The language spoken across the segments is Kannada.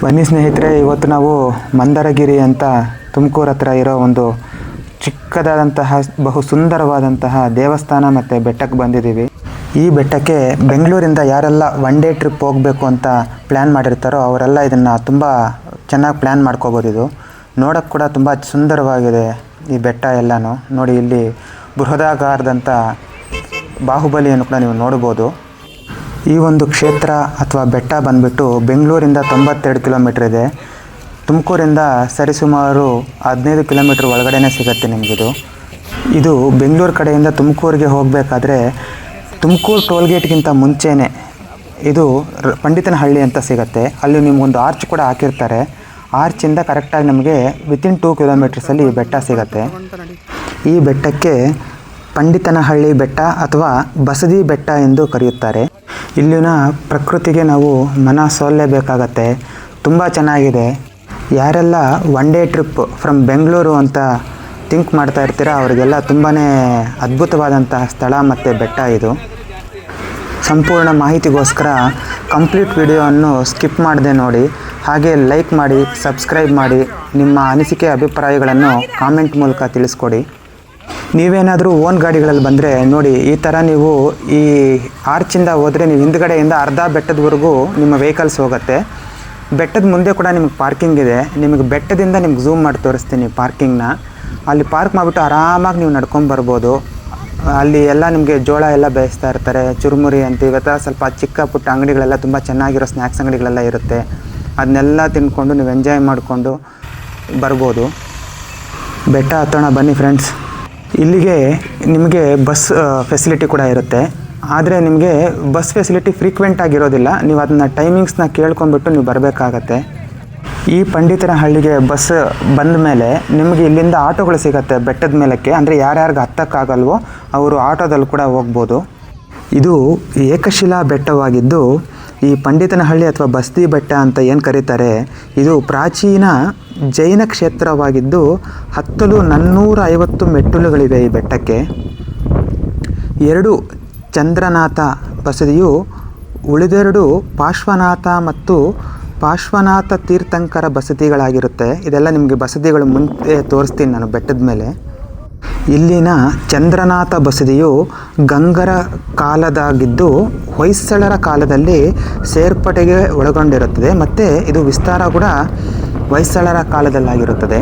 ಬನ್ನಿ ಸ್ನೇಹಿತರೆ, ಇವತ್ತು ನಾವು ಮಂದರಗಿರಿ ಅಂತ ತುಮಕೂರು ಹತ್ರ ಇರೋ ಒಂದು ಚಿಕ್ಕದಾದಂತಹ ಬಹು ಸುಂದರವಾದಂತಹ ದೇವಸ್ಥಾನ ಮತ್ತು ಬೆಟ್ಟಕ್ಕೆ ಬಂದಿದ್ದೀವಿ. ಈ ಬೆಟ್ಟಕ್ಕೆ ಬೆಂಗಳೂರಿಂದ ಯಾರೆಲ್ಲ ಒನ್ ಡೇ ಟ್ರಿಪ್ ಹೋಗಬೇಕು ಅಂತ ಪ್ಲ್ಯಾನ್ ಮಾಡಿರ್ತಾರೋ ಅವರೆಲ್ಲ ಇದನ್ನು ತುಂಬ ಚೆನ್ನಾಗಿ ಪ್ಲ್ಯಾನ್ ಮಾಡ್ಕೋಬೋದು. ಇದು ನೋಡೋಕ್ಕೆ ಕೂಡ ತುಂಬ ಸುಂದರವಾಗಿದೆ ಈ ಬೆಟ್ಟ ಎಲ್ಲನೂ. ನೋಡಿ, ಇಲ್ಲಿ ಬೃಹದಾಕಾರದಂಥ ಬಾಹುಬಲಿಯನ್ನು ಕೂಡ ನೀವು ನೋಡ್ಬೋದು. ಈ ಒಂದು ಕ್ಷೇತ್ರ ಅಥವಾ ಬೆಟ್ಟ ಬಂದುಬಿಟ್ಟು ಬೆಂಗಳೂರಿಂದ 92 ಕಿಲೋಮೀಟ್ರ್ ಇದೆ. ತುಮಕೂರಿಂದ ಸರಿಸುಮಾರು 15 ಕಿಲೋಮೀಟ್ರ್ ಒಳಗಡೆ ಸಿಗುತ್ತೆ ನಿಮಗಿದು. ಇದು ಬೆಂಗಳೂರು ಕಡೆಯಿಂದ ತುಮಕೂರಿಗೆ ಹೋಗಬೇಕಾದ್ರೆ ತುಮಕೂರು ಟೋಲ್ಗೇಟ್ಗಿಂತ ಮುಂಚೆನೇ ಇದು ಪಂಡಿತನಹಳ್ಳಿ ಅಂತ ಸಿಗುತ್ತೆ. ಅಲ್ಲಿ ನಿಮಗೊಂದು ಆರ್ಚ್ ಕೂಡ ಹಾಕಿರ್ತಾರೆ. ಆರ್ಚಿಂದ ಕರೆಕ್ಟಾಗಿ ನಮಗೆ ವಿತಿನ್ 2 ಕಿಲೋಮೀಟರ್ಸಲ್ಲಿ ಈ ಬೆಟ್ಟ ಸಿಗುತ್ತೆ. ಈ ಬೆಟ್ಟಕ್ಕೆ ಪಂಡಿತನಹಳ್ಳಿ ಬೆಟ್ಟ ಅಥವಾ ಬಸದಿ ಬೆಟ್ಟ ಎಂದು ಕರೆಯುತ್ತಾರೆ. ಇಲ್ಲಿನ ಪ್ರಕೃತಿಗೆ ನಾವು ಮನ ಸೋಲಲೇಬೇಕಾಗತ್ತೆ. ತುಂಬ ಚೆನ್ನಾಗಿದೆ. ಯಾರೆಲ್ಲ one day trip from Bengaluru ಅಂತ ಥಿಂಕ್ ಮಾಡ್ತಾ ಇರ್ತೀರ ಅವರಿಗೆಲ್ಲ ತುಂಬಾ ಅದ್ಭುತವಾದಂತಹ ಸ್ಥಳ ಮತ್ತು ಬೆಟ್ಟ ಇದು. ಸಂಪೂರ್ಣ ಮಾಹಿತಿಗೋಸ್ಕರ ಕಂಪ್ಲೀಟ್ ವಿಡಿಯೋವನ್ನು ಸ್ಕಿಪ್ ಮಾಡದೆ ನೋಡಿ. ಹಾಗೆ ಲೈಕ್ ಮಾಡಿ, ಸಬ್ಸ್ಕ್ರೈಬ್ ಮಾಡಿ, ನಿಮ್ಮ ಅನಿಸಿಕೆ ಅಭಿಪ್ರಾಯಗಳನ್ನು ಕಾಮೆಂಟ್ ಮೂಲಕ ತಿಳಿಸ್ಕೊಡಿ. ನೀವೇನಾದರೂ ಓನ್ ಗಾಡಿಗಳಲ್ಲಿ ಬಂದರೆ ನೋಡಿ, ಈ ಥರ ನೀವು ಈ ಆರ್ಚಿಂದ ಹೋದರೆ ನೀವು ಹಿಂದ್ಗಡೆಯಿಂದ ಅರ್ಧ ಬೆಟ್ಟದವರೆಗೂ ನಿಮ್ಮ ವೆಹಿಕಲ್ಸ್ ಹೋಗುತ್ತೆ. ಬೆಟ್ಟದ ಮುಂದೆ ಕೂಡ ನಿಮಗೆ ಪಾರ್ಕಿಂಗ್ ಇದೆ. ನಿಮಗೆ ಬೆಟ್ಟದಿಂದ ನಿಮ್ಗೆ ಝೂಮ್ ಮಾಡಿ ತೋರಿಸ್ತೀನಿ ಪಾರ್ಕಿಂಗ್ನ. ಅಲ್ಲಿ ಪಾರ್ಕ್ ಮಾಡಿಬಿಟ್ಟು ಆರಾಮಾಗಿ ನೀವು ನಡ್ಕೊಂಬರ್ಬೋದು. ಅಲ್ಲಿ ಎಲ್ಲ ನಿಮಗೆ ಜೋಳ ಎಲ್ಲ ಬೇಯಿಸ್ತಾ ಇರ್ತಾರೆ, ಚುರುಮುರಿ ಅಂತ ಇವತ್ತು ಸ್ವಲ್ಪ ಚಿಕ್ಕ ಪುಟ್ಟ ಅಂಗಡಿಗಳೆಲ್ಲ ತುಂಬ ಚೆನ್ನಾಗಿರೋ ಸ್ನ್ಯಾಕ್ಸ್ ಅಂಗಡಿಗಳೆಲ್ಲ ಇರುತ್ತೆ. ಅದನ್ನೆಲ್ಲ ತಿಂದ್ಕೊಂಡು ನೀವು ಎಂಜಾಯ್ ಮಾಡಿಕೊಂಡು ಬರ್ಬೋದು. ಬೆಟ್ಟ ಹತ್ತೋಣ ಬನ್ನಿ ಫ್ರೆಂಡ್ಸ್. ಇಲ್ಲಿಗೆ ನಿಮಗೆ ಬಸ್ ಫೆಸಿಲಿಟಿ ಕೂಡ ಇರುತ್ತೆ. ಆದರೆ ನಿಮಗೆ ಬಸ್ ಫೆಸಿಲಿಟಿ ಫ್ರೀಕ್ವೆಂಟ್ ಆಗಿರೋದಿಲ್ಲ. ನೀವು ಅದನ್ನ ಟೈಮಿಂಗ್ಸ್ನ ಕೇಳ್ಕೊಂಬಿಟ್ಟು ನೀವು ಬರಬೇಕಾಗತ್ತೆ. ಈ ಪಂಡಿತನಹಳ್ಳಿಗೆ ಬಸ್ ಬಂದ ಮೇಲೆ ನಿಮಗೆ ಇಲ್ಲಿಂದ ಆಟೋಗಳು ಸಿಗುತ್ತೆ ಬೆಟ್ಟದ ಮೇಲಕ್ಕೆ. ಅಂದರೆ ಯಾರ್ಯಾರಿಗೆ ಹತ್ತಕ್ಕಾಗಲ್ವೋ ಅವರು ಆಟೋದಲ್ಲಿ ಕೂಡ ಹೋಗ್ಬೋದು. ಇದು ಏಕಶಿಲಾ ಬೆಟ್ಟವಾಗಿದ್ದು ಈ ಪಂಡಿತನಹಳ್ಳಿ ಅಥವಾ ಬಸ್ತಿ ಬೆಟ್ಟ ಅಂತ ಏನು ಕರೀತಾರೆ, ಇದು ಪ್ರಾಚೀನ ಜೈನ ಕ್ಷೇತ್ರವಾಗಿದ್ದು ಹತ್ತಲು 450 ಮೆಟ್ಟಿಲುಗಳಿವೆ ಈ ಬೆಟ್ಟಕ್ಕೆ. 2 ಚಂದ್ರನಾಥ ಬಸದಿಯು, ಉಳಿದೆರಡು ಪಾರ್ಶ್ವನಾಥ ಮತ್ತು ಪಾರ್ಶ್ವನಾಥ ತೀರ್ಥಂಕರ ಬಸದಿಗಳಾಗಿರುತ್ತೆ. ಇದೆಲ್ಲ ನಿಮಗೆ ಬಸದಿಗಳು ಮುಂದೆ ತೋರಿಸ್ತೀನಿ ನಾನು ಬೆಟ್ಟದ ಮೇಲೆ. ಇಲ್ಲಿನ ಚಂದ್ರನಾಥ ಬಸದಿಯು ಗಂಗರ ಕಾಲದಾಗಿದ್ದು ಹೊಯ್ಸಳರ ಕಾಲದಲ್ಲಿ ಸೇರ್ಪಡೆಗೆ ಒಳಗೊಂಡಿರುತ್ತದೆ ಮತ್ತು ಇದು ವಿಸ್ತಾರ ಕೂಡ ಹೊಯ್ಸಳರ ಕಾಲದಲ್ಲಾಗಿರುತ್ತದೆ.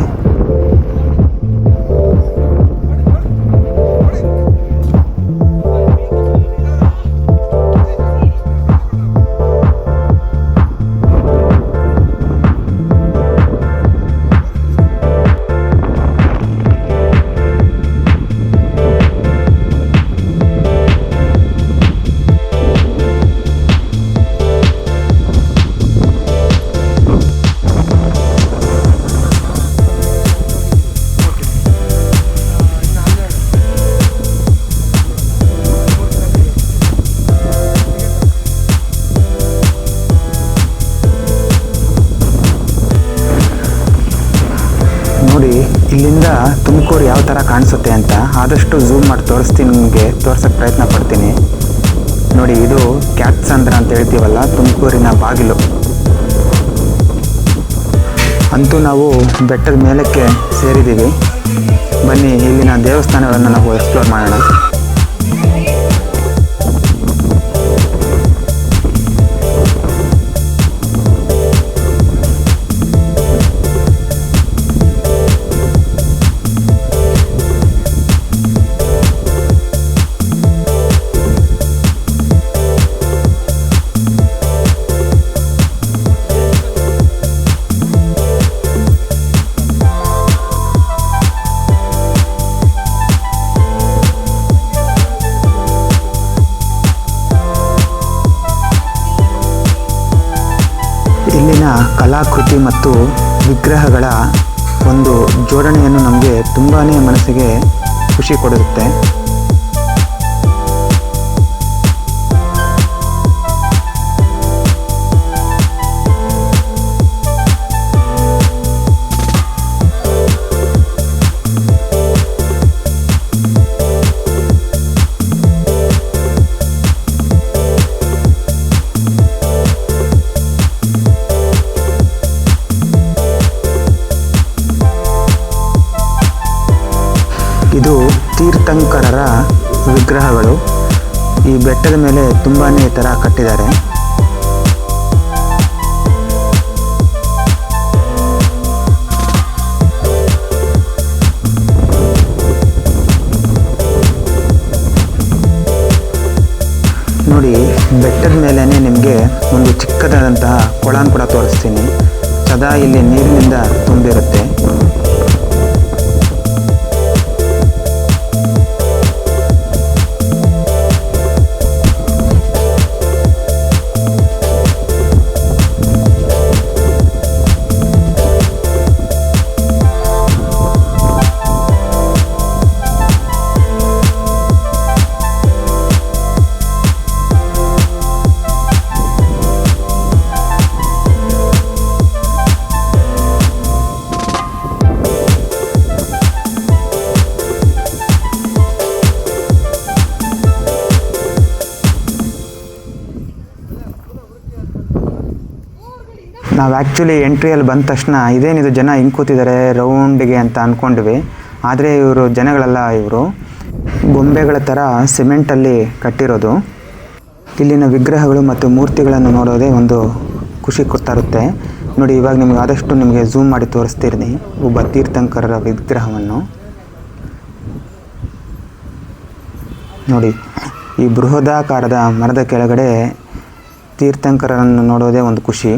ಇಲ್ಲಿಂದ ತುಮಕೂರು ಯಾವ ಥರ ಕಾಣಿಸುತ್ತೆ ಅಂತ ಆದಷ್ಟು ಝೂಮ್ ಮಾಡಿ ತೋರಿಸ್ತೀನಿ, ನಿಮಗೆ ತೋರ್ಸೋಕ್ಕೆ ಪ್ರಯತ್ನ ಪಡ್ತೀನಿ. ನೋಡಿ, ಇದು ಕ್ಯಾತ್ಸಂದ್ರ ಅಂತ ಹೇಳ್ತೀವಲ್ಲ, ತುಮಕೂರಿನ ಬಾಗಿಲು. ಅಂತೂ ನಾವು ಬೆಟ್ಟದ ಮೇಲಕ್ಕೆ ಸೇರಿದ್ದೀವಿ. ಬನ್ನಿ ಇಲ್ಲಿನ ದೇವಸ್ಥಾನಗಳನ್ನು ನಾವು ಎಕ್ಸ್ಪ್ಲೋರ್ ಮಾಡೋಣ. ಇಲ್ಲಿನ ಕಲಾಕೃತಿ ಮತ್ತು ವಿಗ್ರಹಗಳ ಒಂದು ಜೋಡಣೆಯನ್ನು ನಮಗೆ ತುಂಬಾ ಮನಸ್ಸಿಗೆ ಖುಷಿ ಕೊಡುತ್ತೆ. ಇದು ತೀರ್ಥಂಕರರ ವಿಗ್ರಹಗಳು. ಈ ಬೆಟ್ಟದ ಮೇಲೆ ತುಂಬಾ ಈ ಥರ ಕಟ್ಟಿದ್ದಾರೆ. ನೋಡಿ, ಬೆಟ್ಟದ ಮೇಲೇ ನಿಮಗೆ ಒಂದು ಚಿಕ್ಕದಾದಂತಹ ಕೊಳನ ಕೂಡ ತೋರಿಸ್ತೀನಿ. ಸದಾ ಇಲ್ಲಿ ನೀರಿನಿಂದ ತುಂಬಿರುತ್ತೆ. ನಾವು ಆ್ಯಕ್ಚುಲಿ ಎಂಟ್ರಿಯಲ್ಲಿ ಬಂದ ತಕ್ಷಣ ಇದೇನಿದು ಜನ ಹಿಂಗೆ ಕೂತಿದ್ದಾರೆ ರೌಂಡಿಗೆ ಅಂತ ಅಂದ್ಕೊಂಡ್ವಿ. ಆದರೆ ಇವರು ಜನಗಳೆಲ್ಲ, ಇವರು ಗೊಂಬೆಗಳ ಥರ ಸಿಮೆಂಟಲ್ಲಿ ಕಟ್ಟಿರೋದು. ಇಲ್ಲಿನ ವಿಗ್ರಹಗಳು ಮತ್ತು ಮೂರ್ತಿಗಳನ್ನು ನೋಡೋದೇ ಒಂದು ಖುಷಿ ತರುತ್ತೆ. ನೋಡಿ, ಇವಾಗ ನಿಮ್ಗೆ ಆದಷ್ಟು ನಿಮಗೆ ಝೂಮ್ ಮಾಡಿ ತೋರಿಸ್ತಿರ್ತೀನಿ ಒಬ್ಬ ತೀರ್ಥಂಕರರ ವಿಗ್ರಹವನ್ನು. ನೋಡಿ, ಈ ಬೃಹದಾಕಾರದ ಮರದ ಕೆಳಗಡೆ ತೀರ್ಥಂಕರರನ್ನು ನೋಡೋದೇ ಒಂದು ಖುಷಿ.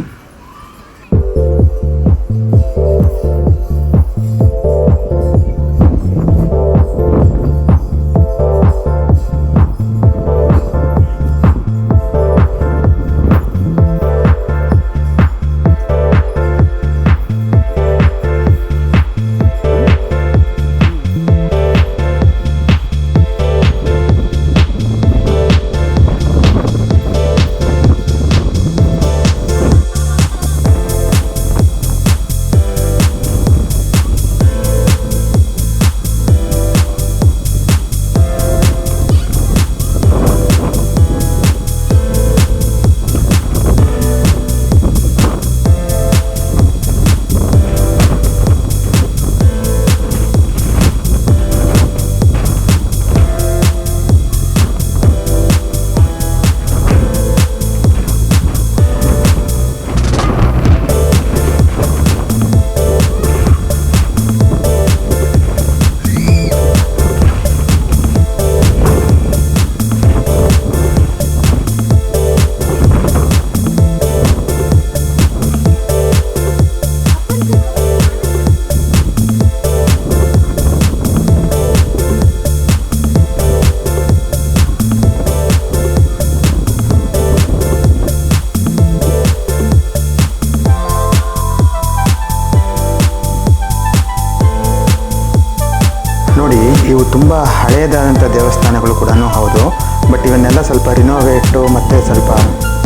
ಇವು ತುಂಬ ಹಳೆಯದಾದಂಥ ದೇವಸ್ಥಾನಗಳು ಕೂಡ ಹೌದು. ಬಟ್ ಇವನ್ನೆಲ್ಲ ಸ್ವಲ್ಪ ರಿನೋವೇಟು ಮತ್ತು ಸ್ವಲ್ಪ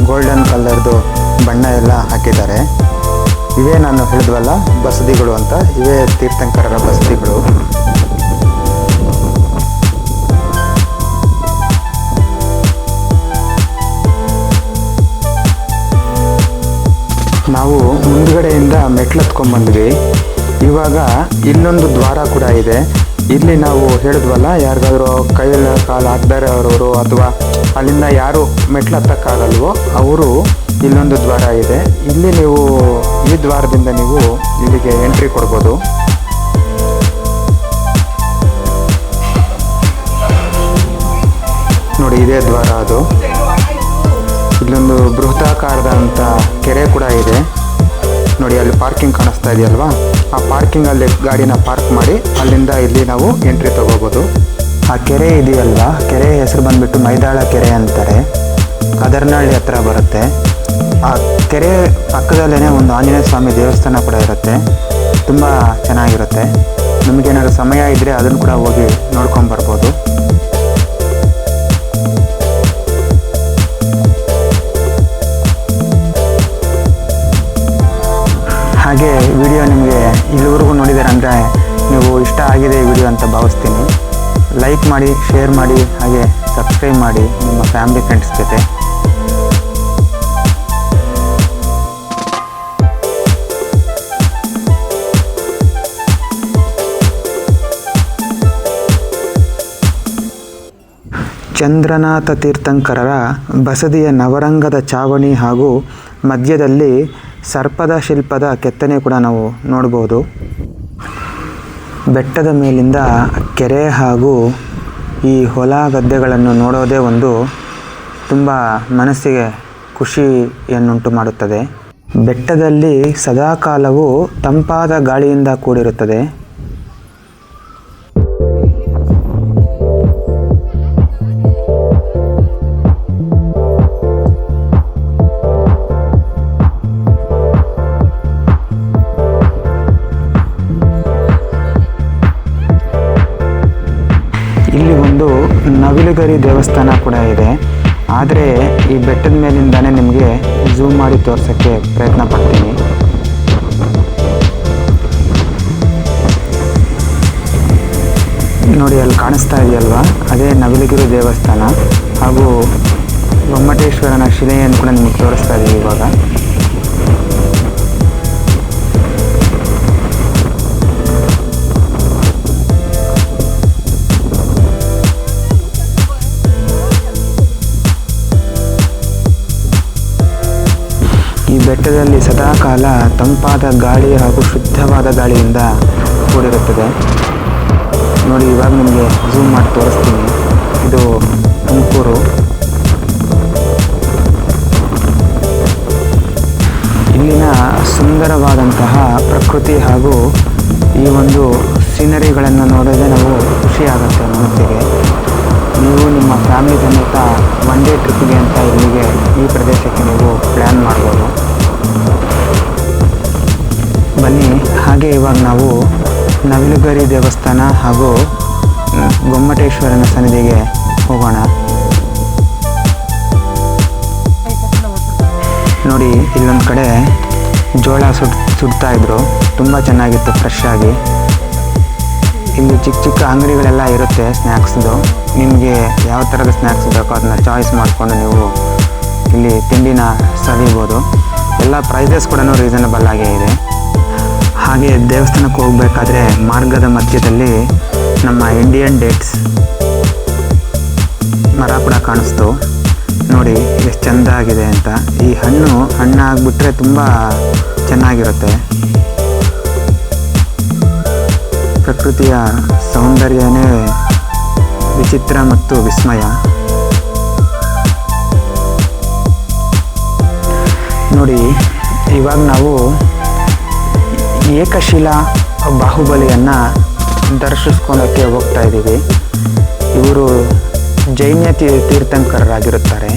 ಗೋಲ್ಡನ್ ಕಲರ್ದು ಬಣ್ಣ ಎಲ್ಲ ಹಾಕಿದ್ದಾರೆ. ಇವೇ ನಾನು ಹೇಳಿದ್ವಲ್ಲ ಬಸದಿಗಳು ಅಂತ, ಇವೇ ತೀರ್ಥಂಕರರ ಬಸದಿಗಳು. ನಾವು ಮುಂದ್ಗಡೆಯಿಂದ ಮೆಟ್ಲತ್ಕೊಂಡ್ಬಂದ್ವಿ. ಇವಾಗ ಇಲ್ಲೊಂದು ದ್ವಾರ ಕೂಡ ಇದೆ. ಇಲ್ಲಿ ನಾವು ಹೇಳಿದ್ವಲ್ಲ, ಯಾರಿಗಾದ್ರೂ ಕೈಯಲ್ಲಿ ಕಾಲು ಹಾಕ್ದಾರೆ ಅವರವರು ಅಥವಾ ಅಲ್ಲಿಂದ ಯಾರು ಮೆಟ್ಲು ಹತ್ತಕ್ಕಾಗಲ್ವೋ ಅವರು ಇಲ್ಲೊಂದು ದ್ವಾರ ಇದೆ. ಇಲ್ಲಿ ನೀವು ಈ ದ್ವಾರದಿಂದ ನೀವು ಇಲ್ಲಿಗೆ ಎಂಟ್ರಿ ಕೊಡ್ಬೋದು. ನೋಡಿ, ಇದೇ ದ್ವಾರ ಅದು. ಇಲ್ಲೊಂದು ಬೃಹದಾಕಾರದಂಥ ಕೆರೆ ಕೂಡ ಇದೆ. ನೋಡಿ, ಅಲ್ಲಿ ಪಾರ್ಕಿಂಗ್ ಕಾಣಿಸ್ತಾ ಇದೆಯಲ್ವಾ, ಆ ಪಾರ್ಕಿಂಗಲ್ಲಿ ಗಾಡಿನ ಪಾರ್ಕ್ ಮಾಡಿ ಅಲ್ಲಿಂದ ಇಲ್ಲಿ ನಾವು ಎಂಟ್ರಿ ತಗೋಬೋದು. ಆ ಕೆರೆ ಇದೆಯಲ್ವಾ, ಕೆರೆ ಹೆಸರು ಬಂದುಬಿಟ್ಟು ಮೈದಾಳ ಕೆರೆ ಅಂತಾರೆ. ಕದರ್ನಹಳ್ಳಿ ಹತ್ರ ಬರುತ್ತೆ. ಆ ಕೆರೆ ಪಕ್ಕದಲ್ಲೇ ಒಂದು ಆಂಜನೇಯ ಸ್ವಾಮಿ ದೇವಸ್ಥಾನ ಕೂಡ ಇರುತ್ತೆ. ತುಂಬ ಚೆನ್ನಾಗಿರುತ್ತೆ. ನಿಮಗೇನಾದ್ರು ಸಮಯ ಇದ್ದರೆ ಅದನ್ನು ಕೂಡ ಹೋಗಿ ನೋಡ್ಕೊಂಬರ್ಬೋದು. ಹಾಗೆ ವಿಡಿಯೋ ನಿಮಗೆ ಇಲ್ಲಿವರೆಗೂ ನೋಡಿದ್ದಾರೆ ಅಂದರೆ ನೀವು ಇಷ್ಟ ಆಗಿದೆ ಈ ವಿಡಿಯೋ ಅಂತ ಭಾವಿಸ್ತೀನಿ. ಲೈಕ್ ಮಾಡಿ, ಶೇರ್ ಮಾಡಿ, ಹಾಗೆ ಸಬ್ಸ್ಕ್ರೈಬ್ ಮಾಡಿ ನಿಮ್ಮ ಫ್ಯಾಮಿಲಿ ಫ್ರೆಂಡ್ಸ್ ಜೊತೆ. ಚಂದ್ರನಾಥ ತೀರ್ಥಂಕರರ ಬಸದಿಯ ನವರಂಗದ ಚಾವಣಿ ಹಾಗೂ ಮಧ್ಯದಲ್ಲಿ ಸರ್ಪದ ಶಿಲ್ಪದ ಕೆತ್ತನೆ ಕೂಡ ನಾವು ನೋಡ್ಬೋದು. ಬೆಟ್ಟದ ಮೇಲಿಂದ ಕೆರೆ ಹಾಗೂ ಈ ಹೊಲ ಗದ್ದೆಗಳನ್ನು ನೋಡೋದೇ ಒಂದು ತುಂಬ ಮನಸ್ಸಿಗೆ ಖುಷಿಯನ್ನುಂಟು ಮಾಡುತ್ತದೆ. ಬೆಟ್ಟದಲ್ಲಿ ಸದಾಕಾಲವೂ ತಂಪಾದ ಗಾಳಿಯಿಂದ ಕೂಡಿರುತ್ತದೆ. ಇಲ್ಲಿ ಒಂದು ನವಿಲುಗರಿ ದೇವಸ್ಥಾನ ಕೂಡ ಇದೆ. ಆದರೆ ಈ ಬೆಟ್ಟದ ಮೇಲಿಂದಾನೇ ನಿಮಗೆ ಝೂಮ್ ಮಾಡಿ ತೋರ್ಸೋಕ್ಕೆ ಪ್ರಯತ್ನ ಪಡ್ತೀನಿ. ನೋಡಿ, ಅಲ್ಲಿ ಕಾಣಿಸ್ತಾ ಇದೆಯಲ್ವಾ, ಅದೇ ನವಿಲುಗಿರಿ ದೇವಸ್ಥಾನ ಹಾಗೂ ಗೊಮ್ಮಟೇಶ್ವರನ ಶಿಲೆಯನ್ನು ಕೂಡ ನಿಮಗೆ ತೋರಿಸ್ತಾ ಇದ್ದೀವಿ ಇವಾಗ. ಈ ಬೆಟ್ಟದಲ್ಲಿ ಸದಾಕಾಲ ತಂಪಾದ ಗಾಳಿ ಹಾಗೂ ಶುದ್ಧವಾದ ಗಾಳಿಯಿಂದ ಕೂಡಿರುತ್ತದೆ. ನೋಡಿ, ಇವಾಗ ನಿಮಗೆ ಝೂಮ್ ಮಾಡಿ ತೋರಿಸ್ತೀನಿ. ಇದು ತುಮಕೂರು. ಇಲ್ಲಿನ ಸುಂದರವಾದಂತಹ ಪ್ರಕೃತಿ ಹಾಗೂ ಈ ಒಂದು ಸೀನರಿಗಳನ್ನು ನೋಡಿದ್ರೆ ನಾವು ಖುಷಿಯಾಗುತ್ತೆ ಮನಸ್ಸಿಗೆ. ನೀವು ನಿಮ್ಮ ಫ್ಯಾಮಿಲಿ ಸಮೇತ ಒನ್ ಡೇ ಟ್ರಿಪ್ಗೆ ಅಂತ ಇಲ್ಲಿಗೆ ಈ ಪ್ರದೇಶಕ್ಕೆ ನೀವು ಪ್ಲ್ಯಾನ್ ಮಾಡ್ಬೋದು. ಬನ್ನಿ, ಹಾಗೆ ಇವಾಗ ನಾವು ನವಿಲುಗರಿ ದೇವಸ್ಥಾನ ಹಾಗೂ ಗೊಮ್ಮಟೇಶ್ವರನ ಸನ್ನಿಧಿಗೆ ಹೋಗೋಣ. ನೋಡಿ, ಇಲ್ಲೊಂದು ಕಡೆ ಜೋಳ ಸುಡ್ತಾ ಇದ್ರು, ತುಂಬ ಚೆನ್ನಾಗಿತ್ತು ಫ್ರೆಶ್ ಆಗಿ. ಇಲ್ಲಿ ಚಿಕ್ಕ ಚಿಕ್ಕ ಅಂಗಡಿಗಳೆಲ್ಲ ಇರುತ್ತೆ ಸ್ನ್ಯಾಕ್ಸ್ದು. ನಿಮಗೆ ಯಾವ ಥರದ ಸ್ನ್ಯಾಕ್ಸ್ ಬೇಕೋ ಅದನ್ನ ಚಾಯ್ಸ್ ಮಾಡಿಕೊಂಡು ನೀವು ಇಲ್ಲಿ ತಿಂಡಿನ ಸವಿಬೋದು. ಎಲ್ಲ ಪ್ರೈಸಸ್ ಕೂಡ ರೀಸನಬಲ್ ಆಗೇ ಇದೆ. ಹಾಗೆ ದೇವಸ್ಥಾನಕ್ಕೆ ಹೋಗಬೇಕಾದ್ರೆ ಮಾರ್ಗದ ಮಧ್ಯದಲ್ಲಿ ನಮ್ಮ ಇಂಡಿಯನ್ ಡೇಟ್ಸ್ ಮರ ಕೂಡ ಕಾಣಿಸ್ತು. ನೋಡಿ ಎಷ್ಟು ಚೆಂದ ಆಗಿದೆ ಅಂತ. ಈ ಹಣ್ಣಾಗ್ಬಿಟ್ರೆ ತುಂಬ ಚೆನ್ನಾಗಿರುತ್ತೆ. ಪ್ರಕೃತಿಯ ಸೌಂದರ್ಯನೇ ವಿಚಿತ್ರ ಮತ್ತು ವಿಸ್ಮಯ. ನೋಡಿ, ಇವಾಗ ನಾವು ಏಕಶಿಲಾ ಬಾಹುಬಲಿಯನ್ನು ದರ್ಶಿಸ್ಕೊಳ್ಳೋಕ್ಕೆ ಹೋಗ್ತಾ ಇದ್ದೀವಿ. ಇವರು ಜೈನ ತೀರ್ಥಂಕರರಾಗಿರುತ್ತಾರೆ.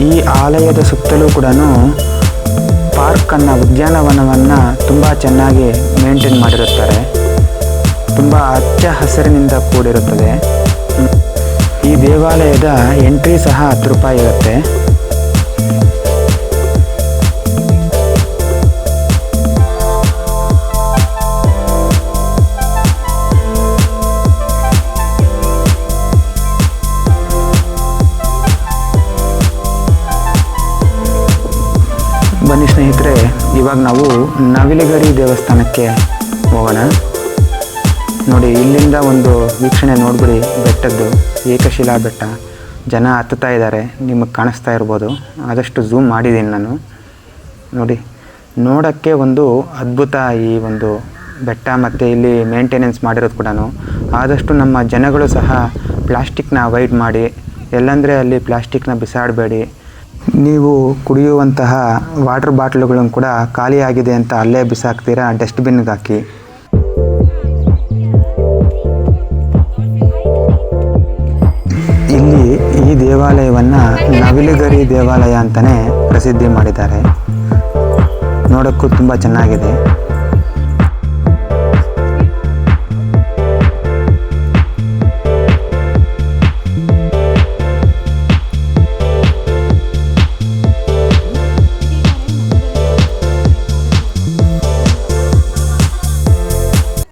ಈ ಆಲಯದ ಸುತ್ತಲೂ ಕೂಡ ಪಾರ್ಕನ್ನು, ಉದ್ಯಾನವನವನ್ನು ತುಂಬ ಚೆನ್ನಾಗಿ ಮೇಂಟೈನ್ ಮಾಡಿರುತ್ತಾರೆ. ತುಂಬ ಹಚ್ಚ ಹಸಿರಿನಿಂದ ಕೂಡಿರುತ್ತದೆ. ಈ ದೇವಾಲಯದ ಎಂಟ್ರಿ ಸಹ 10 ರೂಪಾಯಿ ಇರುತ್ತೆ. ಬನ್ನಿ ಸ್ನೇಹಿತರೆ, ಇವಾಗ ನಾವು ನವಿಲುಗರಿ ದೇವಸ್ಥಾನಕ್ಕೆ ಹೋಗೋಣ. ನೋಡಿ, ಇಲ್ಲಿಂದ ಒಂದು ವೀಕ್ಷಣೆ ನೋಡ್ಬಿಡಿ ಬೆಟ್ಟದ್ದು. ಏಕಶಿಲಾ ಬೆಟ್ಟ. ಜನ ಹತ್ತುತ್ತಾ ಇದ್ದಾರೆ, ನಿಮಗೆ ಕಾಣಿಸ್ತಾ ಇರ್ಬೋದು. ಆದಷ್ಟು ಝೂಮ್ ಮಾಡಿದ್ದೀನಿ ನಾನು. ನೋಡಿ, ನೋಡೋಕ್ಕೆ ಒಂದು ಅದ್ಭುತ ಈ ಒಂದು ಬೆಟ್ಟ. ಮತ್ತು ಇಲ್ಲಿ ಮೇಂಟೆನೆನ್ಸ್ ಮಾಡಿರೋದು ಕೂಡ. ಆದಷ್ಟು ನಮ್ಮ ಜನಗಳು ಸಹ ಪ್ಲಾಸ್ಟಿಕ್ನ ಅವಾಯ್ಡ್ ಮಾಡಿ, ಎಲ್ಲಂದರೆ ಅಲ್ಲಿ ಪ್ಲಾಸ್ಟಿಕ್ನ ಬಿಸಾಡಬೇಡಿ. ನೀವು ಕುಡಿಯುವಂತಹ ವಾಟರ್ ಬಾಟ್ಲುಗಳನ್ನು ಕೂಡ ಖಾಲಿಯಾಗಿದೆ ಅಂತ ಅಲ್ಲೇ ಬಿಸಾಕ್ತೀರಾ, ಡಸ್ಟ್ಬಿನ್ಗೆ ಹಾಕಿ. ಇಲ್ಲಿ ಈ ದೇವಾಲಯವನ್ನು ನವಿಲುಗರಿ ದೇವಾಲಯ ಅಂತಲೇ ಪ್ರಸಿದ್ಧಿ ಮಾಡಿದ್ದಾರೆ. ನೋಡೋಕ್ಕೂ ತುಂಬ ಚೆನ್ನಾಗಿದೆ.